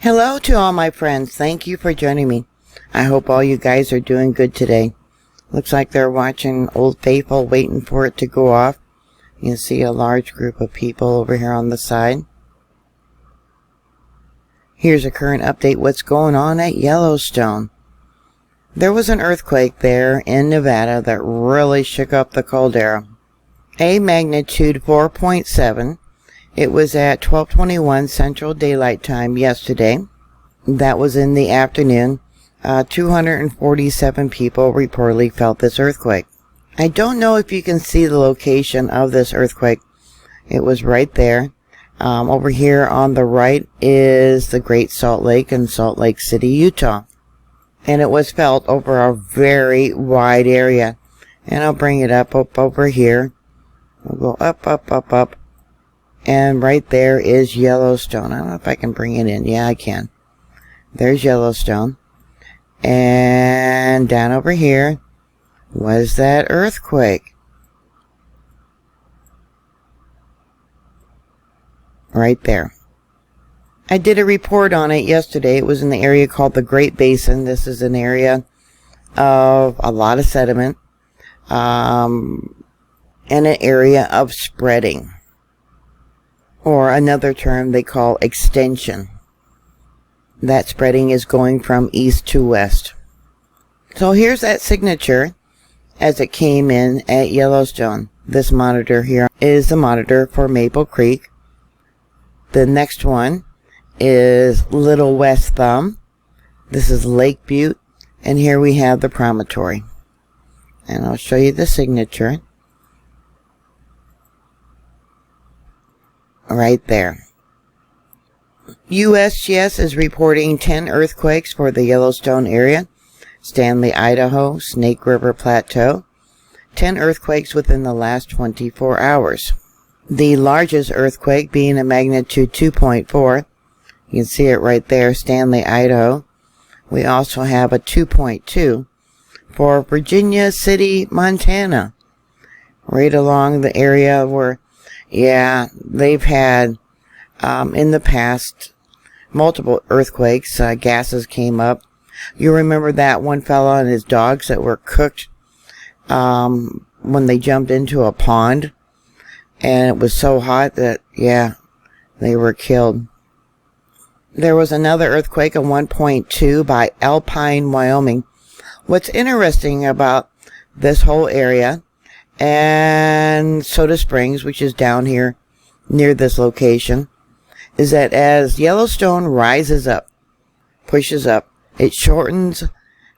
Hello to all my friends. Thank you for joining me. I hope all you guys are doing good today. Looks like they're watching Old Faithful, waiting for it to go off. You can see a large group of people over here on the side. Here's a current update what's going on at Yellowstone. There was an earthquake there in Nevada that really shook up the Caldera. A magnitude 4.7. It was at 12:21 Central Daylight Time yesterday. That was in the afternoon. 247 people reportedly felt this earthquake. I don't know if you can see the location of this earthquake. It was right there. Over here on the right is the Great Salt Lake in Salt Lake City, Utah. And it was felt over a very wide area. And I'll bring it up over here. We'll go up. And right there is Yellowstone. I don't know if I can bring it in. Yeah, I can. There's Yellowstone. And down over here was that earthquake. Right there. I did a report on it yesterday. It was in the area called the Great Basin. This is an area of a lot of sediment. And an area of spreading. Or another term they call extension. That spreading is going from east to west. So here's that signature as it came in at Yellowstone. This monitor here is the monitor for Maple Creek. The next one is Little West Thumb. This is Lake Butte. And here we have the promontory. And I'll show you the signature. Right there. USGS is reporting 10 earthquakes for the Yellowstone area, Stanley, Idaho, Snake River Plateau. 10 earthquakes within the last 24 hours. The largest earthquake being a magnitude 2.4. You can see it right there, Stanley, Idaho. We also have a 2.2 for Virginia City, Montana. Right along the area where they've had, in the past, multiple earthquakes. Gases came up. You remember that one fella and his dogs that were cooked, when they jumped into a pond. And it was so hot that, they were killed. There was another earthquake, a 1.2 by Alpine, Wyoming. What's interesting about this whole area and Soda Springs, which is down here near this location, is that as Yellowstone rises up, pushes up, it shortens,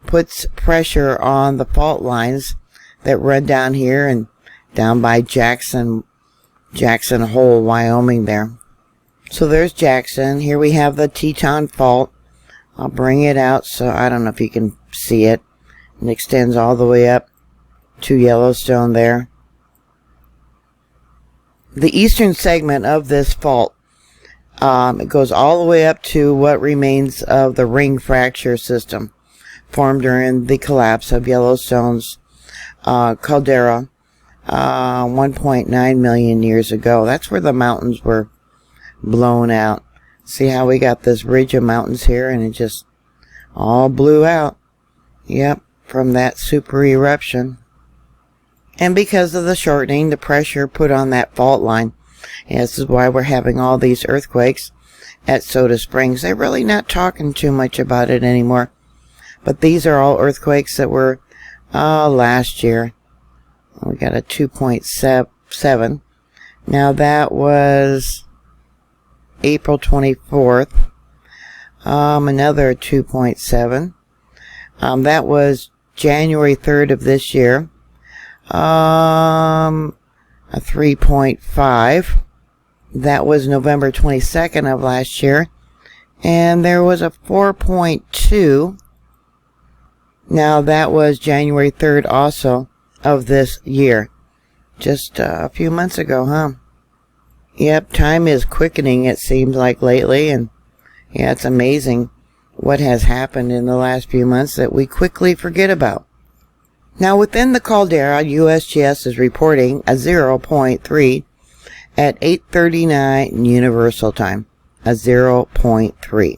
puts pressure on the fault lines that run down here and down by Jackson Hole, Wyoming there. So there's Jackson. Here we have the Teton Fault. I'll bring it out so I don't know if you can see it. It extends all the way up to Yellowstone there. The eastern segment of this fault, it goes all the way up to what remains of the ring fracture system formed during the collapse of Yellowstone's Caldera 1.9 million years ago. That's where the mountains were blown out. See how we got this ridge of mountains here and it just all blew out. Yep, from that super eruption. And because of the shortening, the pressure put on that fault line. And this is why we're having all these earthquakes at Soda Springs. They're really not talking too much about it anymore. But these are all earthquakes that were last year. We got a 2.7. Now that was April 24th. Another 2.7. That was January 3rd of this year. A 3.5. That was November 22nd of last year. And there was a 4.2. Now that was January 3rd also of this year. Just a few months ago, huh? Yep, time is quickening, it seems like lately. And it's amazing what has happened in the last few months that we quickly forget about. Now, within the Caldera, USGS is reporting a 0.3 at 8:39 Universal Time. A 0.3.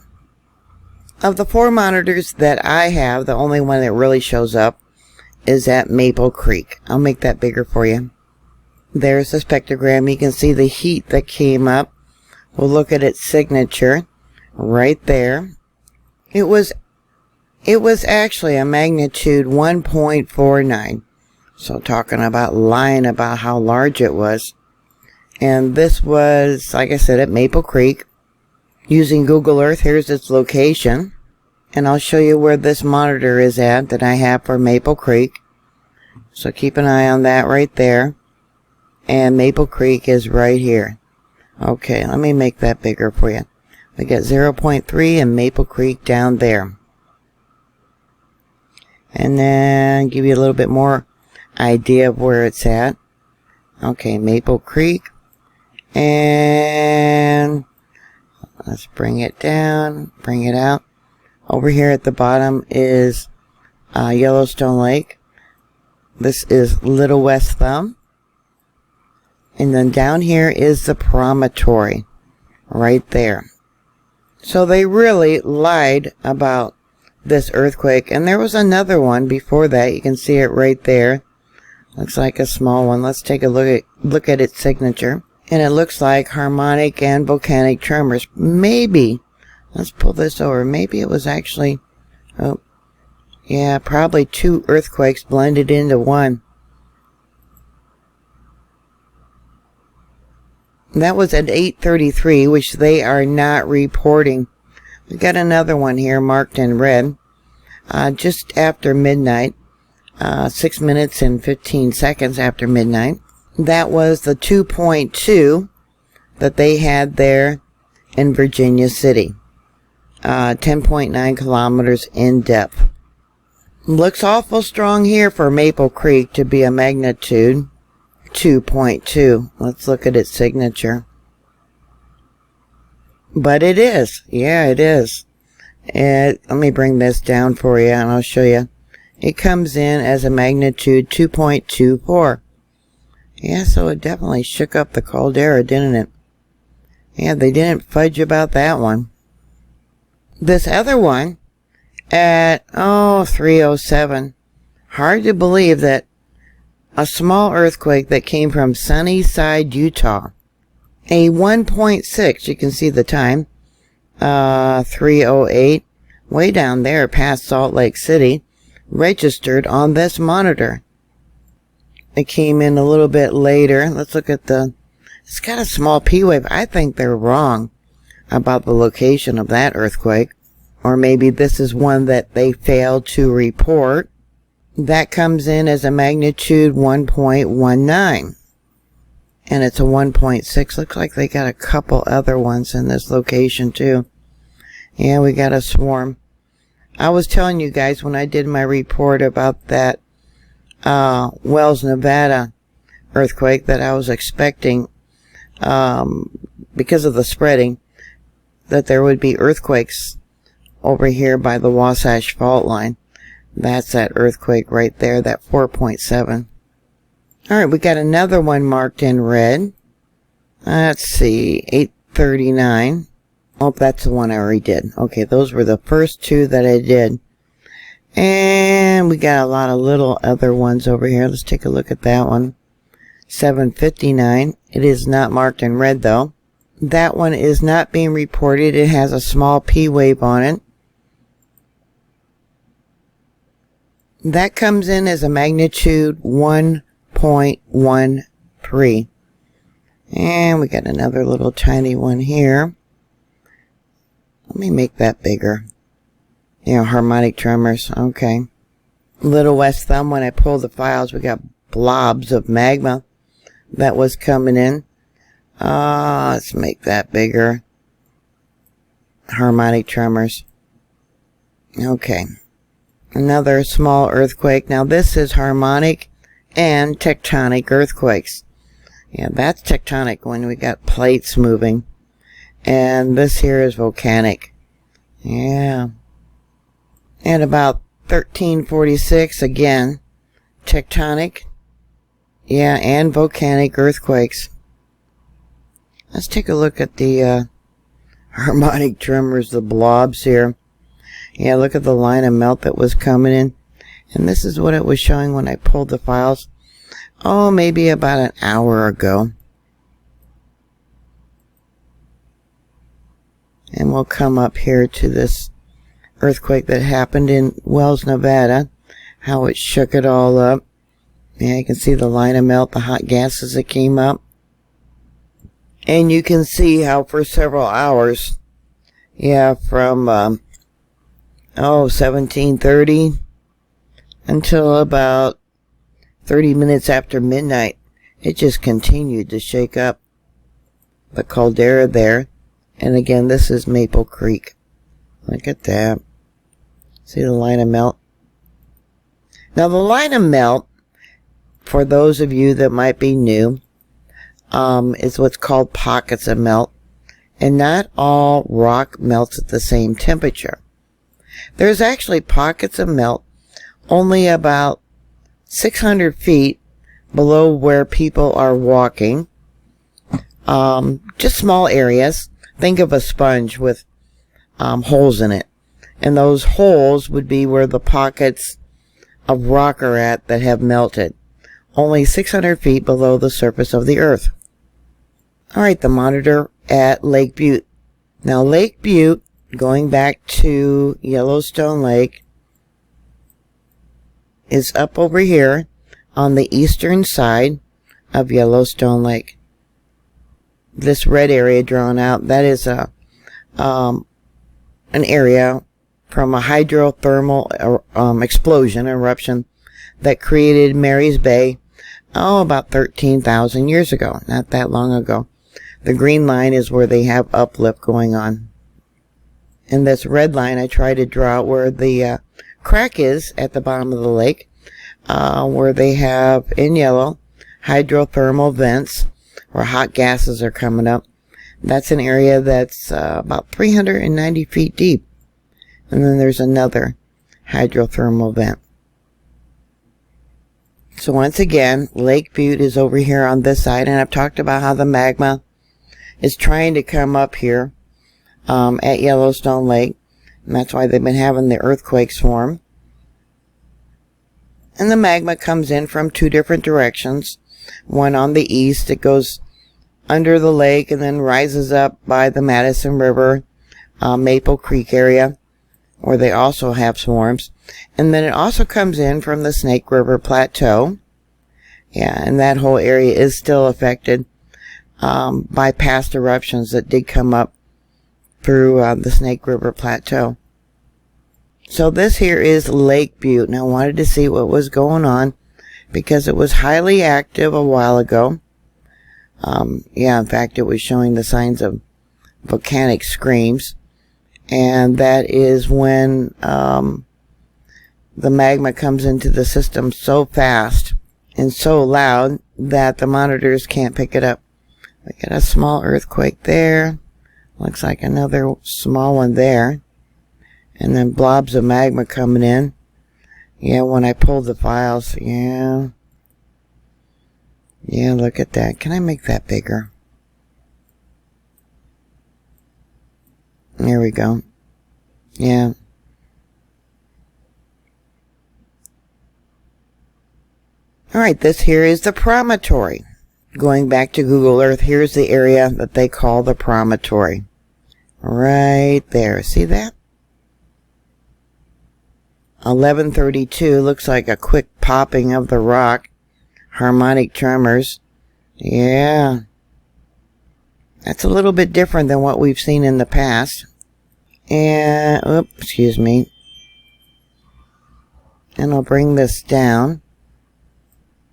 Of the 4 monitors that I have, the only one that really shows up is at Maple Creek. I'll make that bigger for you. There's the spectrogram. You can see the heat that came up. We'll look at its signature right there. It was actually a magnitude 1.49. So talking about lying about how large it was. And this was, like I said, at Maple Creek. Using Google Earth, here's its location. And I'll show you where this monitor is at that I have for Maple Creek. So keep an eye on that right there. And Maple Creek is right here. Okay, let me make that bigger for you. We got 0.3 and Maple Creek down there. And then give you a little bit more idea of where it's at. Okay, Maple Creek. And let's bring it down, bring it out. Over here at the bottom is Yellowstone Lake. This is Little West Thumb. And then down here is the promontory, right there. So they really lied about this earthquake. And there was another one before that. You can see it right there. Looks like a small one. Let's take a look at its signature. And it looks like harmonic and volcanic tremors. Maybe, let's pull this over. Maybe it was actually, oh, yeah, probably 2 earthquakes blended into one. That was at 8:33, which they are not reporting. We got another one here marked in red. Just after midnight, 6 minutes and 15 seconds after midnight. That was the 2.2 that they had there in Virginia City. 10.9 kilometers in depth. Looks awful strong here for Maple Creek to be a magnitude 2.2. Let's look at its signature. But it is. Yeah, it is. And let me bring this down for you and I'll show you. It comes in as a magnitude 2.24. Yeah, so it definitely shook up the Caldera, didn't it? Yeah, they didn't fudge about that one. This other one at, 3:07. Hard to believe that a small earthquake that came from Sunnyside, Utah. A 1.6, you can see the time, 3:08, way down there past Salt Lake City, registered on this monitor. It came in a little bit later. Let's look at it's got a small P wave. I think they're wrong about the location of that earthquake. Or maybe this is one that they failed to report. That comes in as a magnitude 1.19. And it's a 1.6. Looks like they got a couple other ones in this location too. Yeah, we got a swarm. I was telling you guys when I did my report about that Wells, Nevada earthquake that I was expecting, because of the spreading, that there would be earthquakes over here by the Wasatch Fault Line. That's that earthquake right there, that 4.7. Alright, we got another one marked in red. Let's see, 8:39. Oh, that's the one I already did. Okay, those were the first 2 that I did. And we got a lot of little other ones over here. Let's take a look at that one. 7:59. It is not marked in red though. That one is not being reported. It has a small P wave on it. That comes in as a magnitude 1.13. And we got another little tiny one here. Let me make that bigger. Yeah, harmonic tremors. Okay. Little West Thumb, when I pulled the files, we got blobs of magma that was coming in. Let's make that bigger. Harmonic tremors. Okay. Another small earthquake. Now this is harmonic and tectonic earthquakes. Yeah, that's tectonic when we got plates moving. And this here is volcanic. Yeah. And about 1346, again, tectonic. Yeah, and volcanic earthquakes. Let's take a look at the harmonic tremors, the blobs here. Yeah, look at the line of melt that was coming in. And this is what it was showing when I pulled the files. Oh, maybe about an hour ago. And we'll come up here to this earthquake that happened in Wells, Nevada. How it shook it all up. Yeah, you can see the line of melt, the hot gases that came up. And you can see how for several hours, yeah, from 1730 until about 30 minutes after midnight, it just continued to shake up the Caldera there. And again, this is Maple Creek. Look at that. See the line of melt? Now the line of melt, for those of you that might be new, is what's called pockets of melt. And not all rock melts at the same temperature. There's actually pockets of melt only about 600 feet below where people are walking. Just small areas. Think of a sponge with holes in it. And those holes would be where the pockets of rock are at that have melted. Only 600 feet below the surface of the earth. Alright, the monitor at Lake Butte. Now Lake Butte, going back to Yellowstone Lake, is up over here on the eastern side of Yellowstone Lake. This red area drawn out, that is an area from a hydrothermal explosion, eruption, that created Mary's Bay, about 13,000 years ago, not that long ago. The green line is where they have uplift going on. And this red line, I try to draw where the crack is at the bottom of the lake, where they have, in yellow, hydrothermal vents, where hot gases are coming up. That's an area that's about 390 feet deep. And then there's another hydrothermal vent. So once again, Lake Butte is over here on this side, and I've talked about how the magma is trying to come up here at Yellowstone Lake, and that's why they've been having the earthquakes form. And the magma comes in from two different directions. One on the east, it goes under the lake and then rises up by the Madison River, Maple Creek area, where they also have swarms. And then it also comes in from the Snake River Plateau. Yeah, and that whole area is still affected by past eruptions that did come up through the Snake River Plateau. So this here is Lake Butte. And I wanted to see what was going on because it was highly active a while ago. Yeah, in fact, it was showing the signs of volcanic screams. And that is when the magma comes into the system so fast and so loud that the monitors can't pick it up. We got a small earthquake there. Looks like another small one there. And then blobs of magma coming in. Yeah, when I pulled the files, yeah. Yeah, look at that. Can I make that bigger? There we go. Yeah. Alright, this here is the promontory. Going back to Google Earth, here's the area that they call the promontory. Right there. See that? 1132 looks like a quick popping of the rock. Harmonic tremors. Yeah. That's a little bit different than what we've seen in the past. And, oops, excuse me. And I'll bring this down.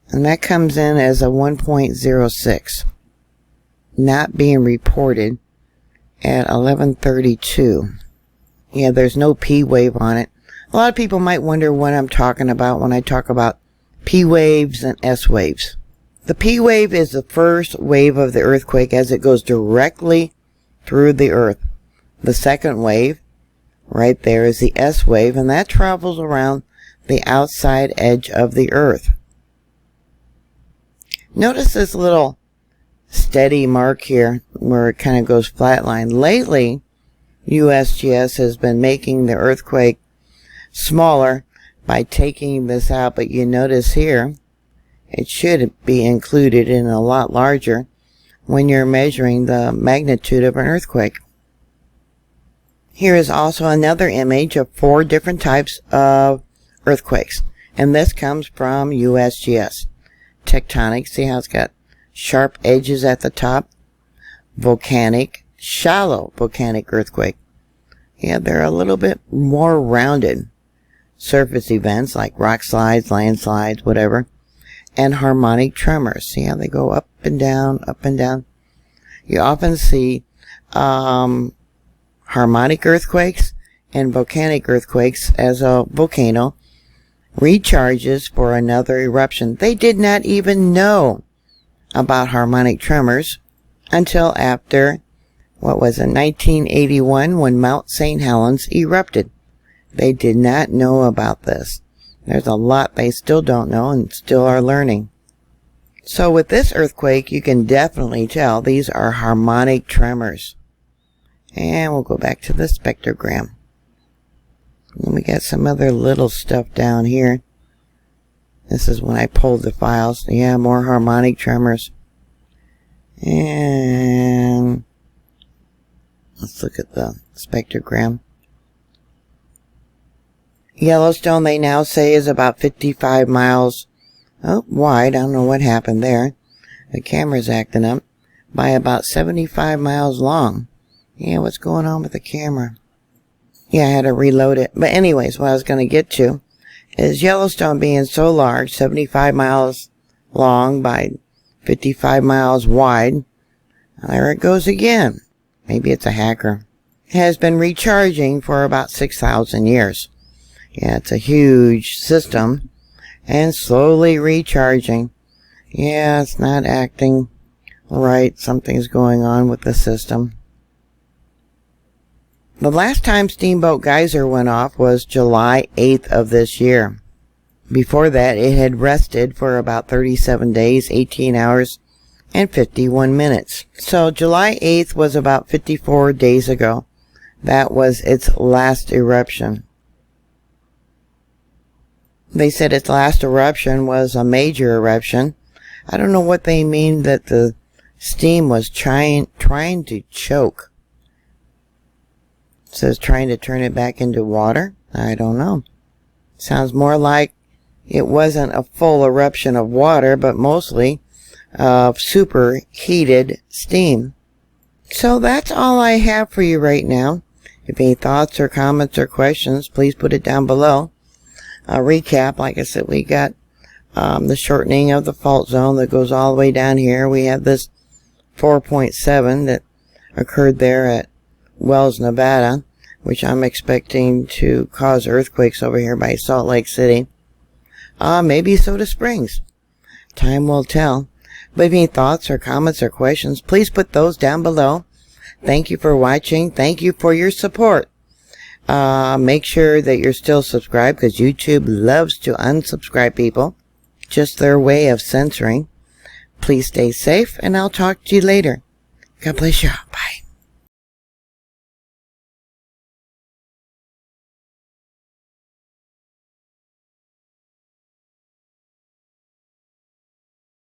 And that comes in as a 1.06. Not being reported at 1132. Yeah, there's no P wave on it. A lot of people might wonder what I'm talking about when I talk about P waves and S waves. The P wave is the first wave of the earthquake as it goes directly through the earth. The second wave, right there, is the S wave, and that travels around the outside edge of the earth. Notice this little steady mark here where it kind of goes flatline. Lately, USGS has been making the earthquake smaller by taking this out, but you notice here it should be included in a lot larger when you're measuring the magnitude of an earthquake. Here is also another image of 4 different types of earthquakes, and this comes from USGS. Tectonic, see how it's got sharp edges at the top? Volcanic, shallow volcanic earthquake. Yeah, they're a little bit more rounded. Surface events like rock slides, landslides, whatever. And harmonic tremors. See how they go up and down, up and down? You often see harmonic earthquakes and volcanic earthquakes as a volcano recharges for another eruption. They did not even know about harmonic tremors until after, 1981, when Mount St. Helens erupted. They did not know about this. There's a lot they still don't know and still are learning. So with this earthquake, you can definitely tell these are harmonic tremors. And we'll go back to the spectrogram. And we got some other little stuff down here. This is when I pulled the files. Yeah, more harmonic tremors. And let's look at the spectrogram. Yellowstone, they now say, is about 55 miles wide. I don't know what happened there. The camera's acting up. By about 75 miles long. Yeah, what's going on with the camera? Yeah, I had to reload it. But anyways, what I was going to get to is Yellowstone being so large, 75 miles long by 55 miles wide. There it goes again. Maybe it's a hacker. It has been recharging for about 6,000 years. Yeah, it's a huge system and slowly recharging. Yeah, it's not acting right. Something's going on with the system. The last time Steamboat Geyser went off was July 8th of this year. Before that, it had rested for about 37 days, 18 hours, and 51 minutes. So July 8th was about 54 days ago. That was its last eruption. They said its last eruption was a major eruption. I don't know what they mean that the steam was trying to choke. It says trying to turn it back into water. I don't know. Sounds more like it wasn't a full eruption of water, but mostly of superheated steam. So that's all I have for you right now. If any thoughts or comments or questions, please put it down below. A recap, like I said, we got the shortening of the fault zone that goes all the way down here. We have this 4.7 that occurred there at Wells, Nevada, which I'm expecting to cause earthquakes over here by Salt Lake City. Maybe Soda Springs. Time will tell. But if any thoughts or comments or questions, please put those down below. Thank you for watching. Thank you for your support. Make sure that you're still subscribed, because YouTube loves to unsubscribe people. Just their way of censoring. Please stay safe, and I'll talk to you later. God bless you.